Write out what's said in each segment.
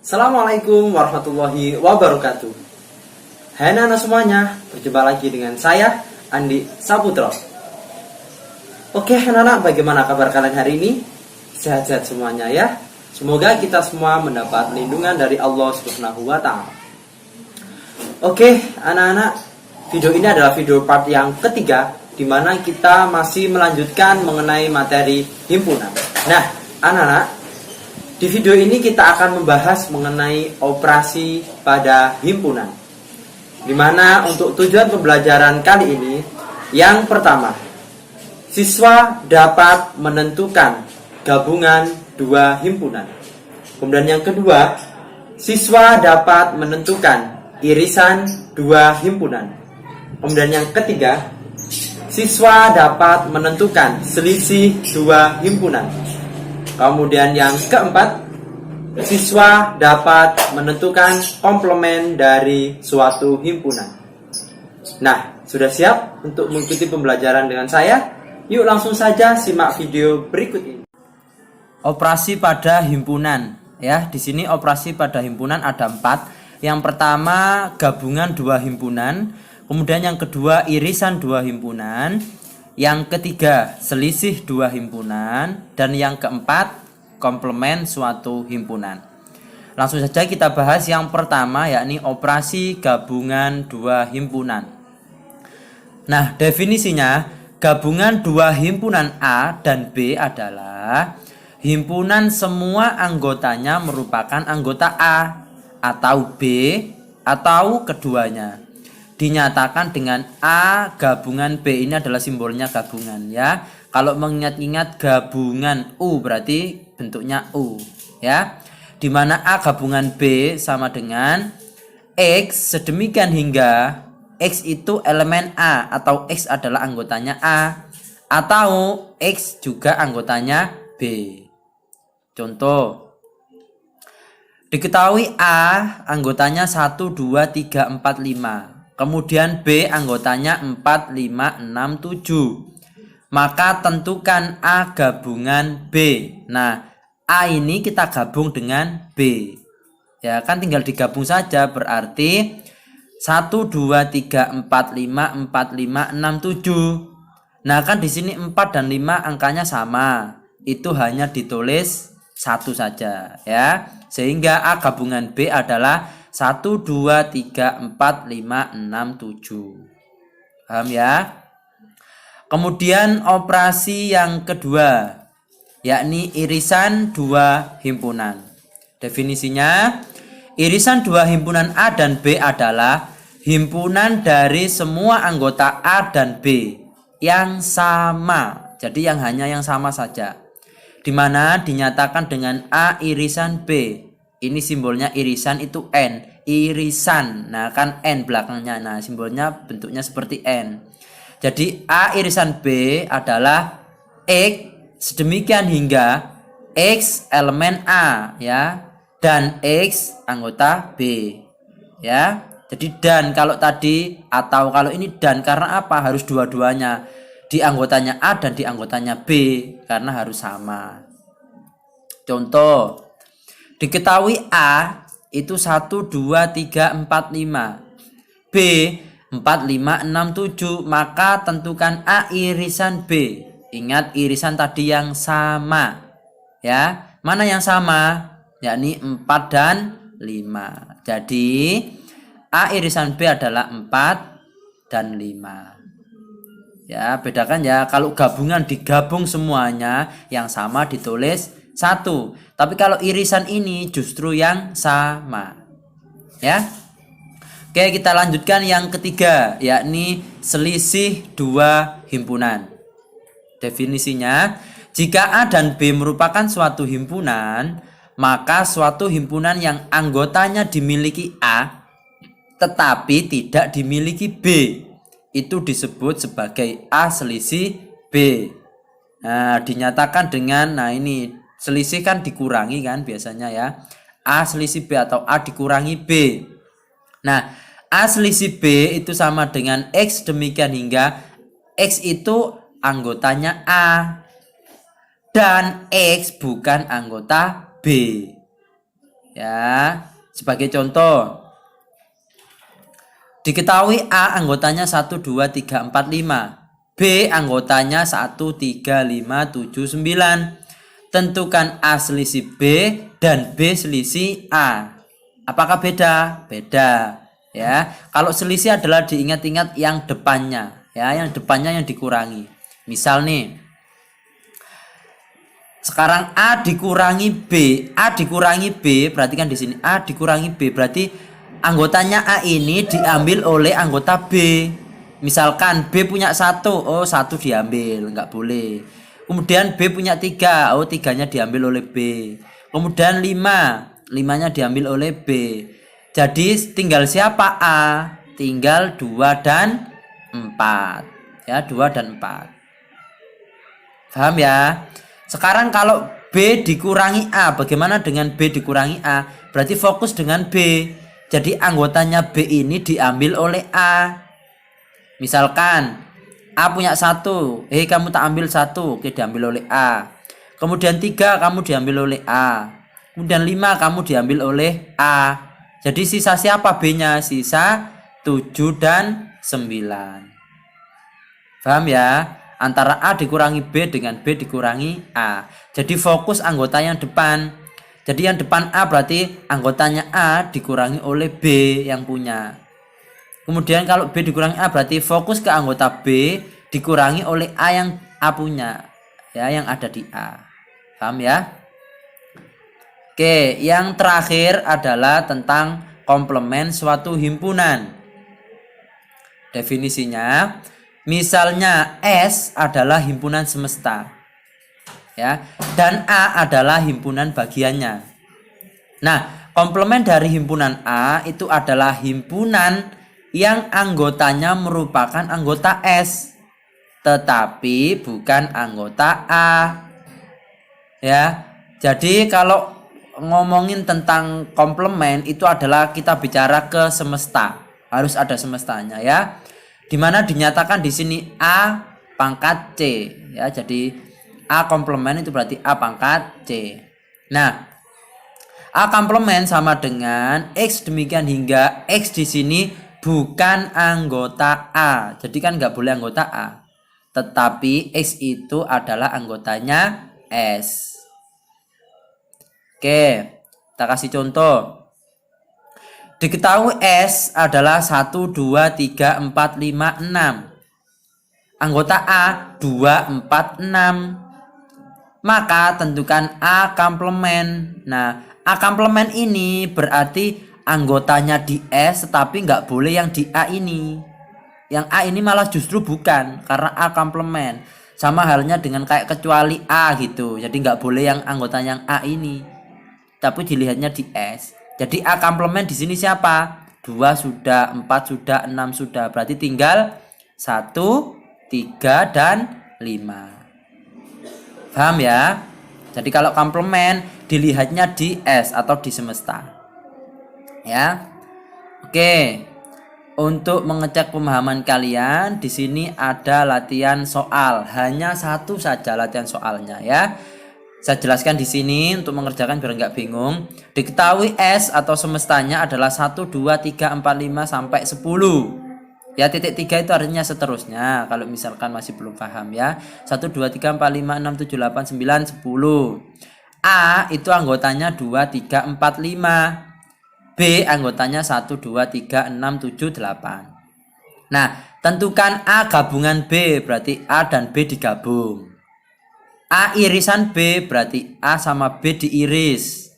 Assalamualaikum warahmatullahi wabarakatuh. Hai anak-anak semuanya, berjumpa lagi dengan saya Andi Saputro. Oke anak-anak, bagaimana kabar kalian hari ini? Sehat-sehat semuanya ya. Semoga kita semua mendapat lindungan dari Allah Subhanahu wa Ta'ala. Oke anak-anak, video ini adalah video part yang ketiga, di mana kita masih melanjutkan mengenai materi himpunan. Nah anak-anak, di video ini kita akan membahas mengenai operasi pada himpunan. Dimana untuk tujuan pembelajaran kali ini, yang pertama, siswa dapat menentukan gabungan dua himpunan. Kemudian yang kedua, siswa dapat menentukan irisan dua himpunan. Kemudian yang ketiga, siswa dapat menentukan selisih dua himpunan. Kemudian yang keempat, siswa dapat menentukan komplement dari suatu himpunan. Nah, sudah siap untuk mengikuti pembelajaran dengan saya? Yuk langsung saja simak video berikut ini. Operasi pada himpunan. Ya, di sini operasi pada himpunan ada 4. Yang pertama, gabungan dua himpunan. Kemudian yang kedua, irisan dua himpunan. Yang ketiga, selisih dua himpunan. Dan yang keempat, komplement suatu himpunan. Langsung saja kita bahas yang pertama, yakni operasi gabungan dua himpunan. Nah, definisinya, gabungan dua himpunan A dan B adalah himpunan semua anggotanya merupakan anggota A atau B atau keduanya. Dinyatakan dengan A gabungan B, ini adalah simbolnya gabungan ya. Kalau mengingat-ingat gabungan U berarti bentuknya U ya. Dimana A gabungan B sama dengan X sedemikian hingga X itu elemen A atau X adalah anggotanya A atau X juga anggotanya B. Contoh, diketahui A anggotanya 1, 2, 3, 4, 5. Kemudian B anggotanya 4, 5, 6, 7. Maka tentukan A gabungan B. Nah, A ini kita gabung dengan B. Ya, kan tinggal digabung saja, berarti 1, 2, 3, 4, 5, 4, 5, 6, 7. Nah, kan di sini 4 dan 5 angkanya sama. Itu hanya ditulis 1 saja ya. Sehingga A gabungan B adalah 1, 2, 3, 4, 5, 6, 7. Paham ya? Kemudian operasi yang kedua, yakni irisan dua himpunan. Definisinya, irisan dua himpunan A dan B adalah himpunan dari semua anggota A dan B yang sama. Jadi yang hanya yang sama saja. Dimana dinyatakan dengan A irisan B. Ini simbolnya irisan itu N. Irisan. Nah kan N belakangnya. Nah simbolnya bentuknya seperti N. Jadi A irisan B adalah X sedemikian hingga X elemen A ya. Dan X anggota B. Ya. Jadi dan kalau tadi atau kalau ini dan karena apa? Harus dua-duanya. Di anggotanya A dan di anggotanya B. Karena harus sama. Contoh, diketahui A itu 1, 2, 3, 4, 5. B 4, 5, 6, 7. Maka tentukan A irisan B. Ingat irisan tadi yang sama ya. Mana yang sama? Yakni 4 dan 5. Jadi A irisan B adalah 4 dan 5. Ya, bedakan ya. Kalau gabungan digabung semuanya, yang sama ditulis 1. Tapi kalau irisan ini justru yang sama. Ya. Oke, kita lanjutkan yang ketiga, yakni selisih dua himpunan. Definisinya, jika A dan B merupakan suatu himpunan, maka suatu himpunan yang anggotanya dimiliki A tetapi tidak dimiliki B itu disebut sebagai A selisih B. Nah, dinyatakan dengan, nah ini selisih kan dikurangi kan biasanya ya. A selisih B atau A dikurangi B. Nah, A selisih B itu sama dengan X demikian hingga X itu anggotanya A dan X bukan anggota B. Ya, sebagai contoh, diketahui A anggotanya 1, 2, 3, 4, 5. B anggotanya 1, 3, 5, 7, 9. Tentukan A selisih B dan B selisih A. Apakah beda? Beda. Ya, kalau selisih adalah diingat-ingat yang depannya, ya, yang depannya yang dikurangi. Misal nih, sekarang A dikurangi B, A dikurangi B, berarti kan di sini A dikurangi B, berarti anggotanya A ini diambil oleh anggota B. Misalkan B punya 1, oh 1 diambil, nggak boleh. Kemudian B punya 3, oh 3-nya diambil oleh B. Kemudian 5, 5-nya diambil oleh B. Jadi tinggal siapa A? Tinggal 2 dan 4. Ya, 2 dan 4. Paham ya? Sekarang kalau B dikurangi A, bagaimana dengan B dikurangi A? Berarti fokus dengan B. Jadi anggotanya B ini diambil oleh A. Misalkan A punya 1, kamu tak ambil 1, oke diambil oleh A. Kemudian 3 kamu diambil oleh A. Kemudian 5 kamu diambil oleh A. Jadi sisa siapa B-nya? Sisa 7 dan 9. Paham ya? Antara A dikurangi B dengan B dikurangi A. Jadi fokus anggota yang depan. Jadi yang depan A berarti anggotanya A dikurangi oleh B yang punya. Kemudian kalau B dikurangi A berarti fokus ke anggota B dikurangi oleh A yang A punya. Ya, yang ada di A. Paham ya? Oke, yang terakhir adalah tentang komplement suatu himpunan. Definisinya, misalnya S adalah himpunan semesta, ya, dan A adalah himpunan bagiannya. Nah, komplement dari himpunan A itu adalah himpunan yang anggotanya merupakan anggota S, tetapi bukan anggota A. Ya, jadi kalau ngomongin tentang komplement itu adalah kita bicara ke semesta, harus ada semestanya ya. Dimana dinyatakan di sini A pangkat C, ya. Jadi A komplement itu berarti A pangkat C. Nah, A komplement sama dengan X demikian hingga X di sini bukan anggota A. Jadi kan nggak boleh anggota A. Tetapi X itu adalah anggotanya S. Oke, kita kasih contoh. Diketahui S adalah 1, 2, 3, 4, 5, 6. Anggota A 2, 4, 6. Maka tentukan A komplement. Nah, A komplement ini berarti anggotanya di S tetapi nggak boleh yang di A ini. Yang A ini malah justru bukan, karena A komplement. Sama halnya dengan kayak kecuali A gitu. Jadi nggak boleh yang anggotanya yang A ini. Tapi dilihatnya di S. Jadi A komplement di sini siapa? 2 sudah, 4 sudah, 6 sudah. Berarti tinggal 1, 3 dan 5. Paham ya? Jadi kalau komplement dilihatnya di S atau di semesta. Ya. Oke. Untuk mengecek pemahaman kalian, di sini ada latihan soal. Hanya satu saja latihan soalnya ya. Saya jelaskan di sini untuk mengerjakan biar nggak bingung. Diketahui S atau semestanya adalah 1, 2, 3, 4, 5 sampai 10. Ya, titik 3 itu artinya seterusnya. Kalau misalkan masih belum paham ya. 1, 2, 3, 4, 5, 6, 7, 8, 9, 10. A itu anggotanya 2, 3, 4, 5. B anggotanya 1, 2, 3, 6, 7, 8. Nah, tentukan A gabungan B, berarti A dan B digabung. A irisan B berarti A sama B diiris.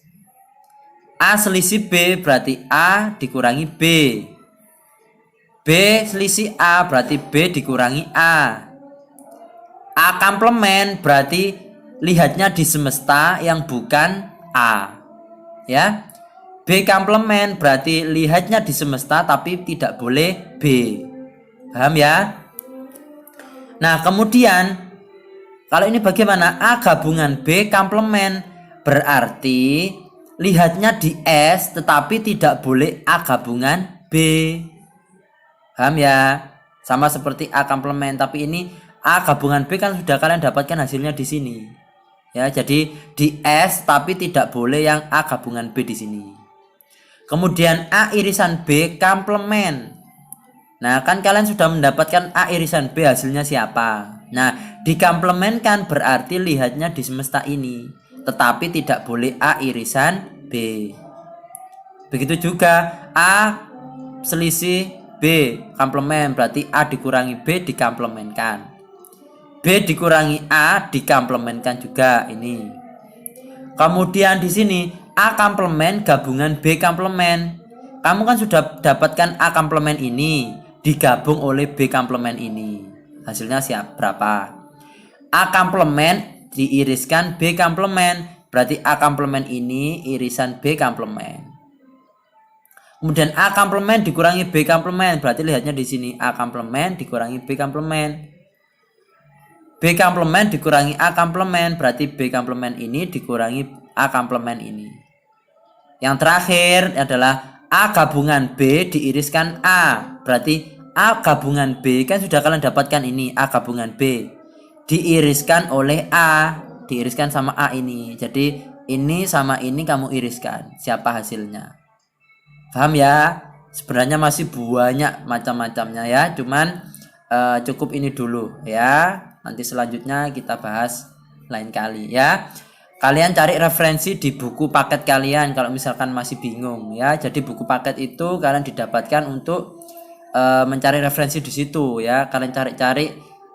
A selisih B berarti A dikurangi B. B selisih A berarti B dikurangi A. A komplement berarti lihatnya di semesta yang bukan A. Ya. B komplement berarti lihatnya di semesta tapi tidak boleh B. Paham ya? Nah, kemudian kalau ini bagaimana? A gabungan B komplement berarti lihatnya di S tetapi tidak boleh A gabungan B. Paham ya? Sama seperti A komplement, tapi ini A gabungan B kan sudah kalian dapatkan hasilnya di sini. Ya, jadi di S tapi tidak boleh yang A gabungan B di sini. Kemudian A irisan B komplement. Nah, kan kalian sudah mendapatkan A irisan B, hasilnya siapa? Nah, dikomplementkan berarti lihatnya di semesta ini. Tetapi tidak boleh A irisan B. Begitu juga A selisih B komplement, berarti A dikurangi B dikomplementkan. B dikurangi A dikomplementkan juga ini. Kemudian di sini A komplement gabungan B komplement. Kamu kan sudah dapatkan A komplement ini digabung oleh B komplement ini. Hasilnya berapa? A komplement diiriskan B komplement, berarti A komplement ini irisan B komplement. Kemudian A komplement dikurangi B komplement, berarti lihatnya di sini A komplement dikurangi B komplement. B komplement dikurangi A komplement, berarti B komplement ini dikurangi A komplement ini. Yang terakhir adalah A gabungan B diiriskan A, berarti A gabungan B kan sudah kalian dapatkan ini A gabungan B diiriskan oleh A, diiriskan sama A ini. Jadi ini sama ini kamu iriskan, siapa hasilnya? Paham ya? Sebenarnya masih banyak macam-macamnya ya, cuman cukup ini dulu ya. Nanti selanjutnya kita bahas lain kali ya. Kalian cari referensi di buku paket kalian kalau misalkan masih bingung ya. Jadi buku paket itu kalian didapatkan untuk mencari referensi di situ ya. Kalian cari-cari,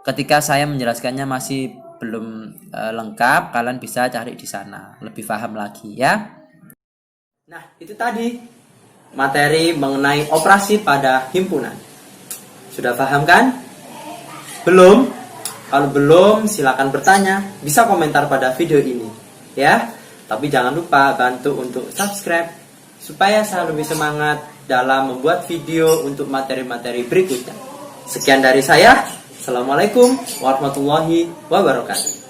ketika saya menjelaskannya masih belum lengkap, kalian bisa cari di sana, lebih paham lagi ya. Nah, itu tadi materi mengenai operasi pada himpunan. Sudah paham kan? Belum? Kalau belum, silakan bertanya, bisa komentar pada video ini ya. Tapi jangan lupa bantu untuk subscribe supaya saya lebih semangat dalam membuat video untuk materi-materi berikutnya. Sekian dari saya. Assalamualaikum warahmatullahi wabarakatuh.